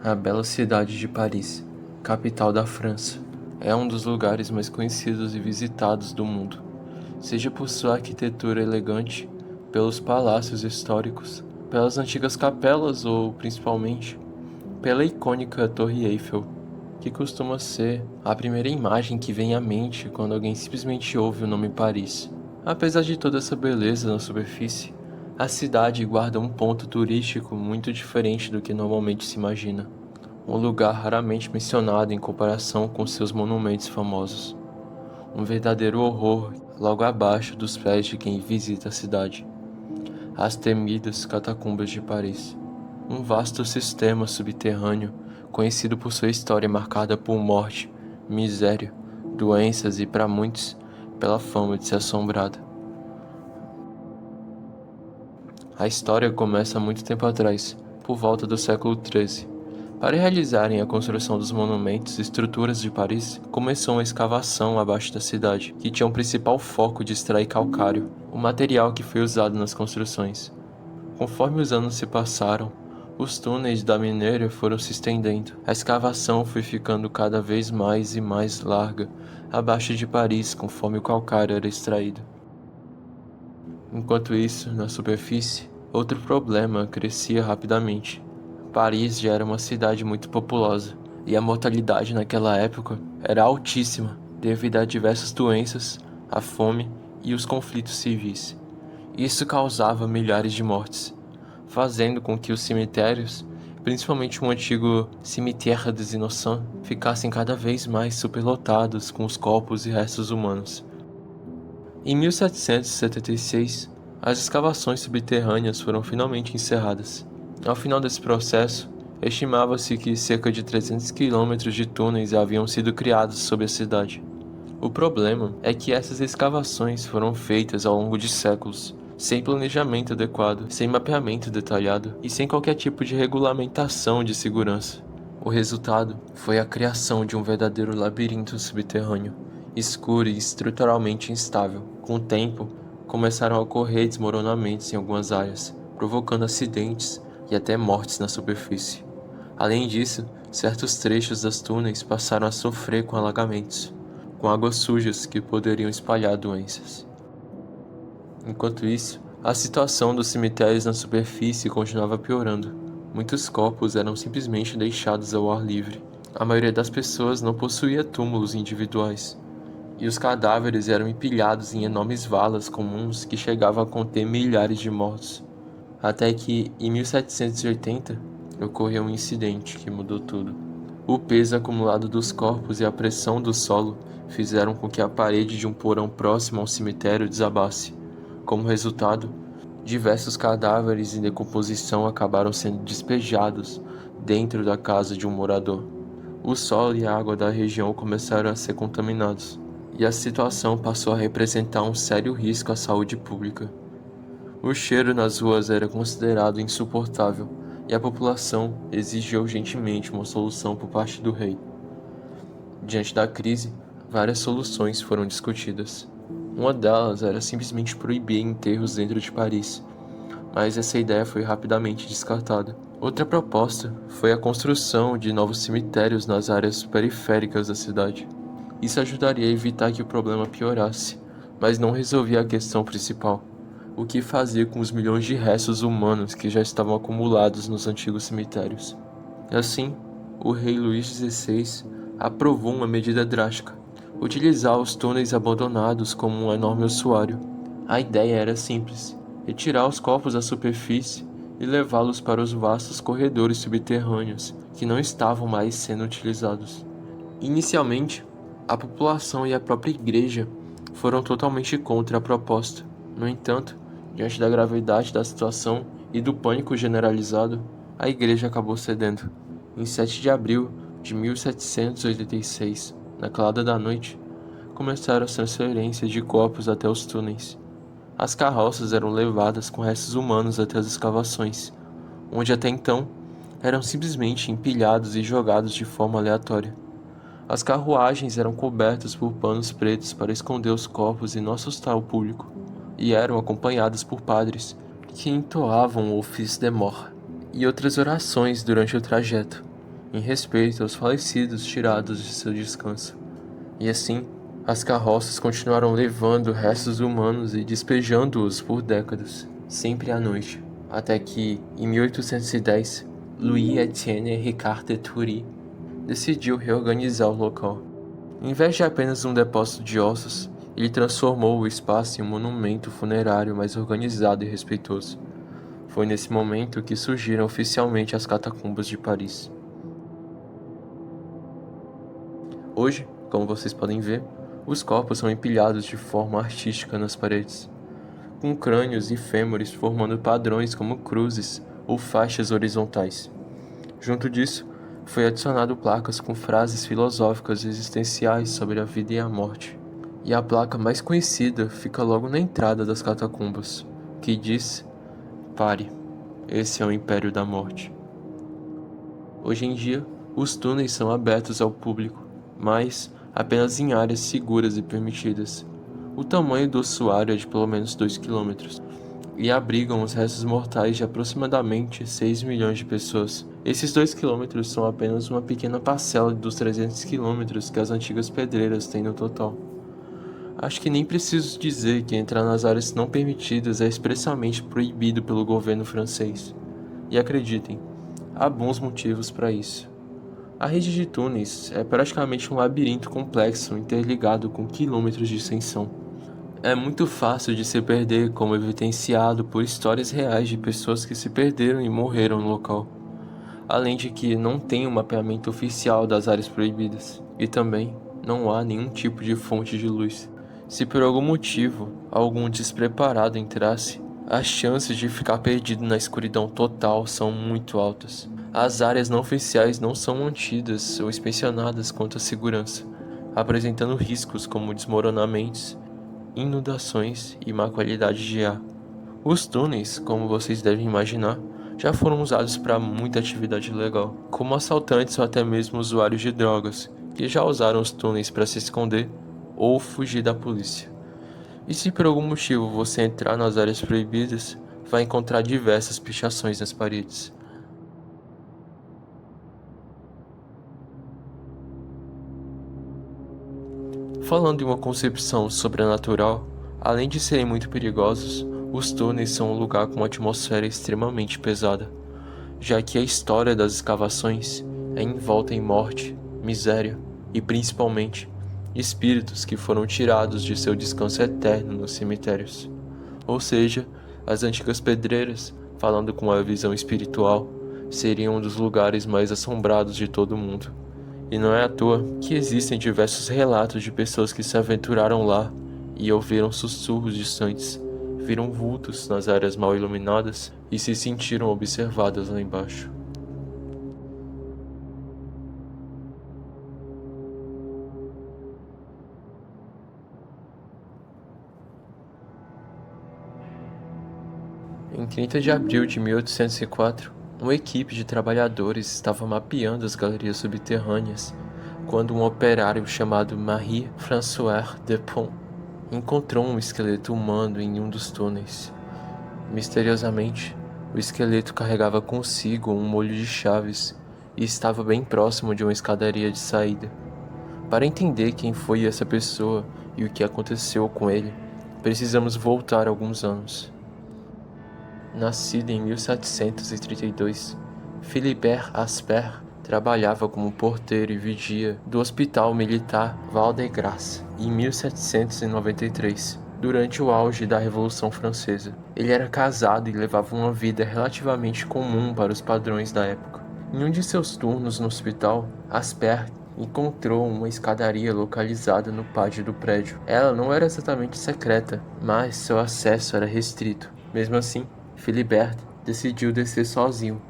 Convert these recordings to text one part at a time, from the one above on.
A bela cidade de Paris, capital da França, é um dos lugares mais conhecidos e visitados do mundo, seja por sua arquitetura elegante, pelos palácios históricos, pelas antigas capelas ou, principalmente, pela icônica Torre Eiffel, que costuma ser a primeira imagem que vem à mente quando alguém simplesmente ouve o nome Paris. Apesar de toda essa beleza na superfície, a cidade guarda um ponto turístico muito diferente do que normalmente se imagina. Um lugar raramente mencionado em comparação com seus monumentos famosos. Um verdadeiro horror logo abaixo dos pés de quem visita a cidade. As temidas catacumbas de Paris. Um vasto sistema subterrâneo conhecido por sua história marcada por morte, miséria, doenças e, para muitos, pela fama de ser assombrada. A história começa há muito tempo atrás, por volta do século XIII. Para realizarem a construção dos monumentos e estruturas de Paris, começou uma escavação abaixo da cidade, que tinha um principal foco de extrair calcário, o material que foi usado nas construções. Conforme os anos se passaram, os túneis da minéria foram se estendendo. A escavação foi ficando cada vez mais e mais larga, abaixo de Paris, conforme o calcário era extraído. Enquanto isso, na superfície, outro problema crescia rapidamente. Paris já era uma cidade muito populosa, e a mortalidade naquela época era altíssima devido a diversas doenças, a fome e os conflitos civis. Isso causava milhares de mortes, fazendo com que os cemitérios, principalmente o antigo Cimetière des Innocents, ficassem cada vez mais superlotados com os corpos e restos humanos. Em 1776, as escavações subterrâneas foram finalmente encerradas. Ao final desse processo, estimava-se que cerca de 300 quilômetros de túneis haviam sido criados sob a cidade. O problema é que essas escavações foram feitas ao longo de séculos, sem planejamento adequado, sem mapeamento detalhado e sem qualquer tipo de regulamentação de segurança. O resultado foi a criação de um verdadeiro labirinto subterrâneo, escuro e estruturalmente instável. Com o tempo, começaram a ocorrer desmoronamentos em algumas áreas, provocando acidentes e até mortes na superfície. Além disso, certos trechos das túneis passaram a sofrer com alagamentos, com águas sujas que poderiam espalhar doenças. Enquanto isso, a situação dos cemitérios na superfície continuava piorando. Muitos corpos eram simplesmente deixados ao ar livre. A maioria das pessoas não possuía túmulos individuais, e os cadáveres eram empilhados em enormes valas comuns que chegavam a conter milhares de mortos. Até que, em 1780, ocorreu um incidente que mudou tudo. O peso acumulado dos corpos e a pressão do solo fizeram com que a parede de um porão próximo ao cemitério desabasse. Como resultado, diversos cadáveres em decomposição acabaram sendo despejados dentro da casa de um morador. O solo e a água da região começaram a ser contaminados, e a situação passou a representar um sério risco à saúde pública. O cheiro nas ruas era considerado insuportável, e a população exigia urgentemente uma solução por parte do rei. Diante da crise, várias soluções foram discutidas. Uma delas era simplesmente proibir enterros dentro de Paris, mas essa ideia foi rapidamente descartada. Outra proposta foi a construção de novos cemitérios nas áreas periféricas da cidade. Isso ajudaria a evitar que o problema piorasse, mas não resolvia a questão principal: o que fazer com os milhões de restos humanos que já estavam acumulados nos antigos cemitérios. Assim, o rei Luís XVI aprovou uma medida drástica: utilizar os túneis abandonados como um enorme ossuário. A ideia era simples: retirar os corpos da superfície e levá-los para os vastos corredores subterrâneos que não estavam mais sendo utilizados. Inicialmente, a população e a própria igreja foram totalmente contra a proposta. No entanto, diante da gravidade da situação e do pânico generalizado, a igreja acabou cedendo. Em 7 de abril de 1786, na calada da noite, começaram as transferências de corpos até os túneis. As carroças eram levadas com restos humanos até as escavações, onde até então eram simplesmente empilhados e jogados de forma aleatória. As carruagens eram cobertas por panos pretos para esconder os corpos e não assustar o público, e eram acompanhadas por padres que entoavam o Office de Mort e outras orações durante o trajeto. em respeito aos falecidos tirados de seu descanso. E assim, as carroças continuaram levando restos humanos e despejando-os por décadas, sempre à noite, até que, em 1810, Louis-Étienne Ricard de Thury decidiu reorganizar o local. Em vez de apenas um depósito de ossos, ele transformou o espaço em um monumento funerário mais organizado e respeitoso. Foi nesse momento que surgiram oficialmente as catacumbas de Paris. Hoje, como vocês podem ver, os corpos são empilhados de forma artística nas paredes, com crânios e fêmures formando padrões como cruzes ou faixas horizontais. Junto disso, foi adicionado placas com frases filosóficas existenciais sobre a vida e a morte. E a placa mais conhecida fica logo na entrada das catacumbas, que diz: "Pare, esse é o Império da Morte". Hoje em dia, os túneis são abertos ao público, mas apenas em áreas seguras e permitidas. O tamanho do ossuário é de pelo menos 2 quilômetros e abrigam os restos mortais de aproximadamente 6 milhões de pessoas. Esses 2 quilômetros são apenas uma pequena parcela dos 300 quilômetros que as antigas pedreiras têm no total. Acho que nem preciso dizer que entrar nas áreas não permitidas é expressamente proibido pelo governo francês. E acreditem, há bons motivos para isso. A rede de túneis é praticamente um labirinto complexo interligado com quilômetros de extensão. É muito fácil de se perder, como evidenciado por histórias reais de pessoas que se perderam e morreram no local. Além de que não tem um mapeamento oficial das áreas proibidas, e também não há nenhum tipo de fonte de luz. Se por algum motivo algum despreparado entrasse, as chances de ficar perdido na escuridão total são muito altas. As áreas não oficiais não são mantidas ou inspecionadas quanto à segurança, apresentando riscos como desmoronamentos, inundações e má qualidade de ar. Os túneis, como vocês devem imaginar, já foram usados para muita atividade ilegal, como assaltantes ou até mesmo usuários de drogas, que já usaram os túneis para se esconder ou fugir da polícia. E se por algum motivo você entrar nas áreas proibidas, vai encontrar diversas pichações nas paredes. Falando em uma concepção sobrenatural, além de serem muito perigosos, os túneis são um lugar com uma atmosfera extremamente pesada, já que a história das escavações é envolta em morte, miséria e, principalmente, espíritos que foram tirados de seu descanso eterno nos cemitérios. Ou seja, as antigas pedreiras, falando com a visão espiritual, seriam um dos lugares mais assombrados de todo o mundo. E não é à toa que existem diversos relatos de pessoas que se aventuraram lá e ouviram sussurros distantes, viram vultos nas áreas mal iluminadas e se sentiram observadas lá embaixo. Em 30 de abril de 1804, uma equipe de trabalhadores estava mapeando as galerias subterrâneas quando um operário chamado Marie-François Dupont encontrou um esqueleto humano em um dos túneis. Misteriosamente, o esqueleto carregava consigo um molho de chaves e estava bem próximo de uma escadaria de saída. Para entender quem foi essa pessoa e o que aconteceu com ele, precisamos voltar alguns anos. Nascido em 1732, Philibert Asper trabalhava como porteiro e vigia do Hospital Militar Val-de-Grâce em 1793, durante o auge da Revolução Francesa. Ele era casado e levava uma vida relativamente comum para os padrões da época. Em um de seus turnos no hospital, Asper encontrou uma escadaria localizada no pátio do prédio. Ela não era exatamente secreta, mas seu acesso era restrito. Mesmo assim, Philibert decidiu descer sozinho,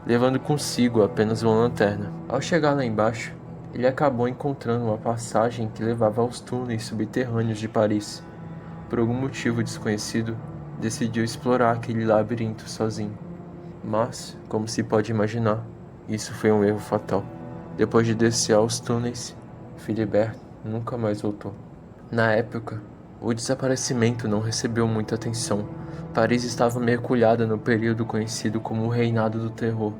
levando consigo apenas uma lanterna. Ao chegar lá embaixo, ele acabou encontrando uma passagem que levava aos túneis subterrâneos de Paris. Por algum motivo desconhecido, decidiu explorar aquele labirinto sozinho. Mas, como se pode imaginar, isso foi um erro fatal. Depois de descer aos túneis, Philibert nunca mais voltou. Na época, o desaparecimento não recebeu muita atenção. Paris estava mergulhada no período conhecido como o Reinado do Terror,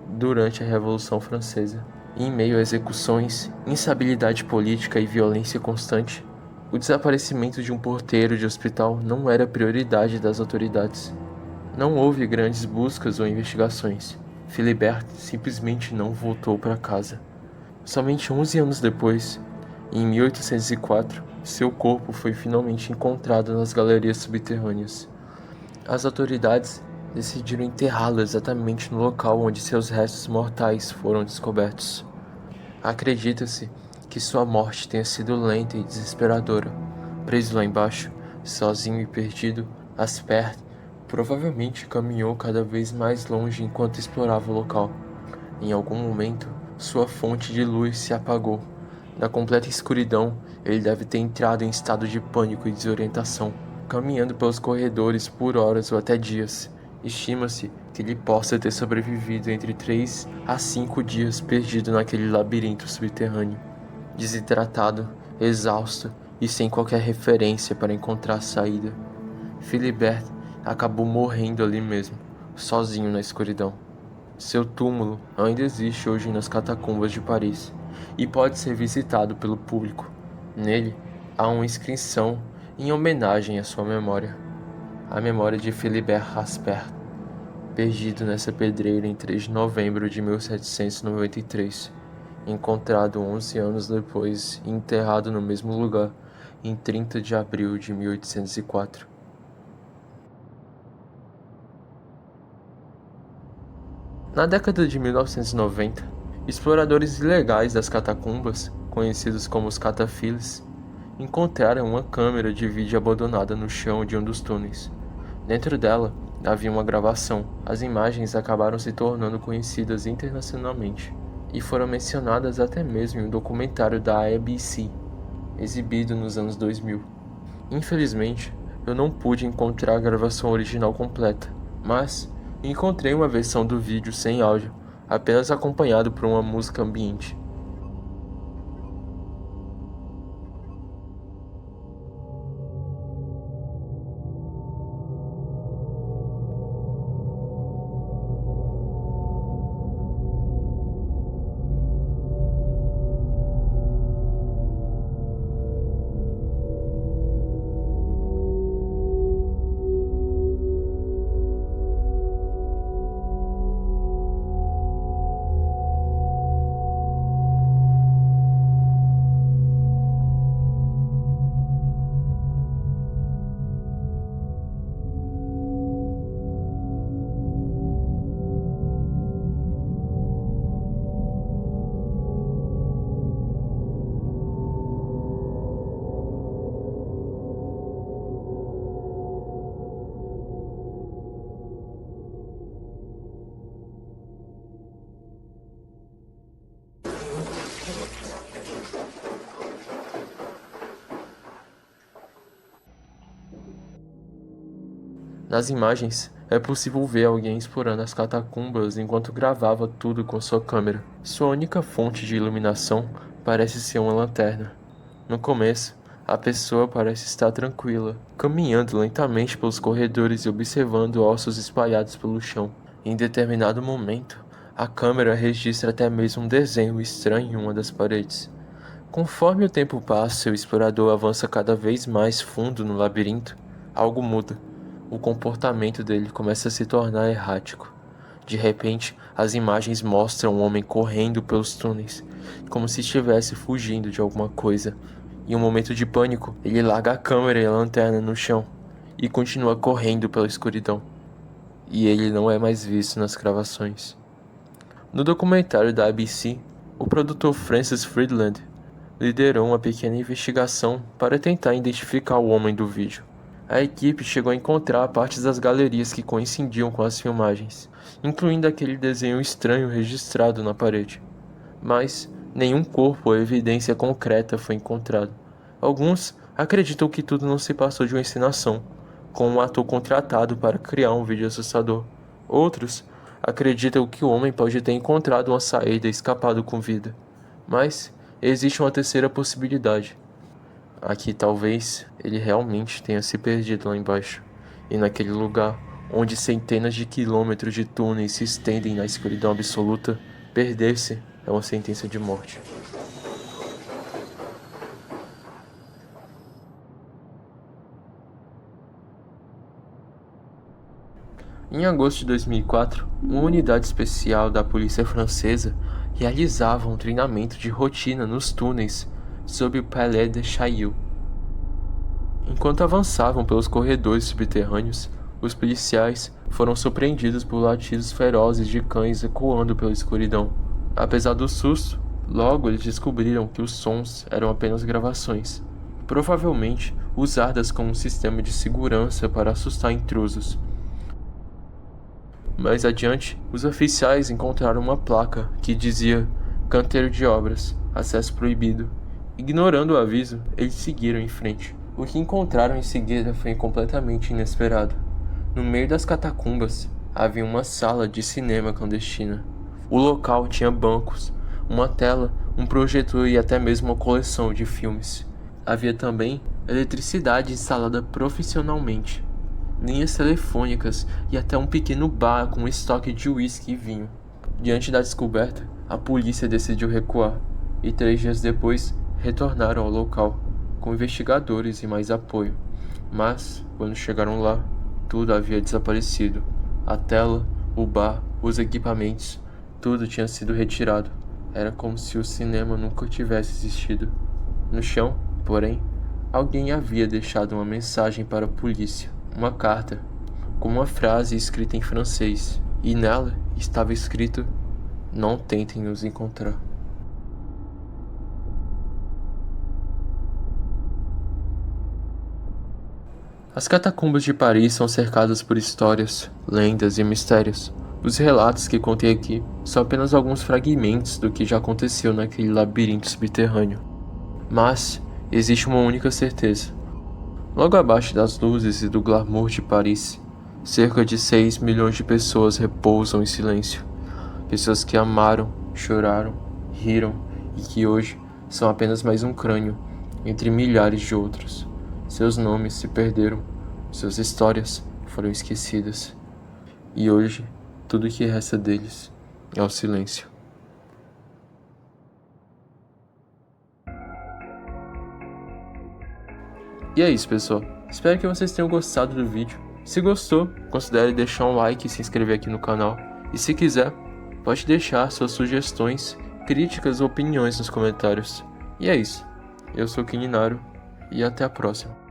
durante a Revolução Francesa. Em meio a execuções, instabilidade política e violência constante, o desaparecimento de um porteiro de hospital não era prioridade das autoridades. Não houve grandes buscas ou investigações. Philibert simplesmente não voltou para casa. Somente 11 anos depois, em 1804, seu corpo foi finalmente encontrado nas galerias subterrâneas. As autoridades decidiram enterrá-lo exatamente no local onde seus restos mortais foram descobertos. Acredita-se que sua morte tenha sido lenta e desesperadora. Preso lá embaixo, sozinho e perdido, Aspert provavelmente caminhou cada vez mais longe enquanto explorava o local. Em algum momento, sua fonte de luz se apagou. Na completa escuridão, ele deve ter entrado em estado de pânico e desorientação, caminhando pelos corredores por horas ou até dias. Estima-se que ele possa ter sobrevivido entre 3 a 5 dias perdido naquele labirinto subterrâneo, desidratado, exausto e sem qualquer referência para encontrar saída. Philibert acabou morrendo ali mesmo, sozinho na escuridão. Seu túmulo ainda existe hoje nas catacumbas de Paris e pode ser visitado pelo público. Nele há uma inscrição em homenagem à sua memória, a memória de Philibert Aspert, perdido nessa pedreira em 3 de novembro de 1793, encontrado 11 anos depois e enterrado no mesmo lugar em 30 de abril de 1804. Na década de 1990, exploradores ilegais das catacumbas, conhecidos como os cataphiles, encontraram uma câmera de vídeo abandonada no chão de um dos túneis. Dentro dela havia uma gravação. As imagens acabaram se tornando conhecidas internacionalmente e foram mencionadas até mesmo em um documentário da ABC, exibido nos anos 2000. Infelizmente, eu não pude encontrar a gravação original completa, mas encontrei uma versão do vídeo sem áudio, apenas acompanhado por uma música ambiente. Nas imagens, é possível ver alguém explorando as catacumbas enquanto gravava tudo com sua câmera. Sua única fonte de iluminação parece ser uma lanterna. No começo, a pessoa parece estar tranquila, caminhando lentamente pelos corredores e observando ossos espalhados pelo chão. Em determinado momento, a câmera registra até mesmo um desenho estranho em uma das paredes. Conforme o tempo passa e o explorador avança cada vez mais fundo no labirinto, algo muda. O comportamento dele começa a se tornar errático. De repente, as imagens mostram um homem correndo pelos túneis, como se estivesse fugindo de alguma coisa. Em um momento de pânico, ele larga a câmera e a lanterna no chão e continua correndo pela escuridão. E ele não é mais visto nas gravações. No documentário da ABC, o produtor Francis Friedland liderou uma pequena investigação para tentar identificar o homem do vídeo. A equipe chegou a encontrar partes das galerias que coincidiam com as filmagens, incluindo aquele desenho estranho registrado na parede. Mas nenhum corpo ou evidência concreta foi encontrado. Alguns acreditam que tudo não se passou de uma encenação, com um ator contratado para criar um vídeo assustador. Outros acreditam que o homem pode ter encontrado uma saída e escapado com vida. Mas existe uma terceira possibilidade. Aqui talvez ele realmente tenha se perdido lá embaixo, e naquele lugar onde centenas de quilômetros de túneis se estendem na escuridão absoluta, perder-se é uma sentença de morte. Em agosto de 2004, uma unidade especial da polícia francesa realizava um treinamento de rotina nos túneis sob o Palais de Chaillot. Enquanto avançavam pelos corredores subterrâneos, os policiais foram surpreendidos por latidos ferozes de cães ecoando pela escuridão. Apesar do susto, logo eles descobriram que os sons eram apenas gravações, provavelmente usadas como um sistema de segurança para assustar intrusos. Mais adiante, os oficiais encontraram uma placa que dizia "Canteiro de obras, acesso proibido". Ignorando o aviso, eles seguiram em frente. O que encontraram em seguida foi completamente inesperado. No meio das catacumbas, havia uma sala de cinema clandestina. O local tinha bancos, uma tela, um projetor e até mesmo uma coleção de filmes. Havia também eletricidade instalada profissionalmente, linhas telefônicas e até um pequeno bar com estoque de uísque e vinho. Diante da descoberta, a polícia decidiu recuar e 3 dias depois retornaram ao local, com investigadores e mais apoio. Mas, quando chegaram lá, tudo havia desaparecido. A tela, o bar, os equipamentos, tudo tinha sido retirado. Era como se o cinema nunca tivesse existido. No chão, porém, alguém havia deixado uma mensagem para a polícia. Uma carta, com uma frase escrita em francês, e nela estava escrito: "Não tentem nos encontrar". As catacumbas de Paris são cercadas por histórias, lendas e mistérios. Os relatos que contei aqui são apenas alguns fragmentos do que já aconteceu naquele labirinto subterrâneo. Mas existe uma única certeza. Logo abaixo das luzes e do glamour de Paris, cerca de 6 milhões de pessoas repousam em silêncio. Pessoas que amaram, choraram, riram e que hoje são apenas mais um crânio entre milhares de outros. Seus nomes se perderam, suas histórias foram esquecidas. E hoje, tudo que resta deles é o silêncio. E é isso, pessoal. Espero que vocês tenham gostado do vídeo. Se gostou, considere deixar um like e se inscrever aqui no canal. E se quiser, pode deixar suas sugestões, críticas ou opiniões nos comentários. E é isso. Eu sou o Kininaro e até a próxima.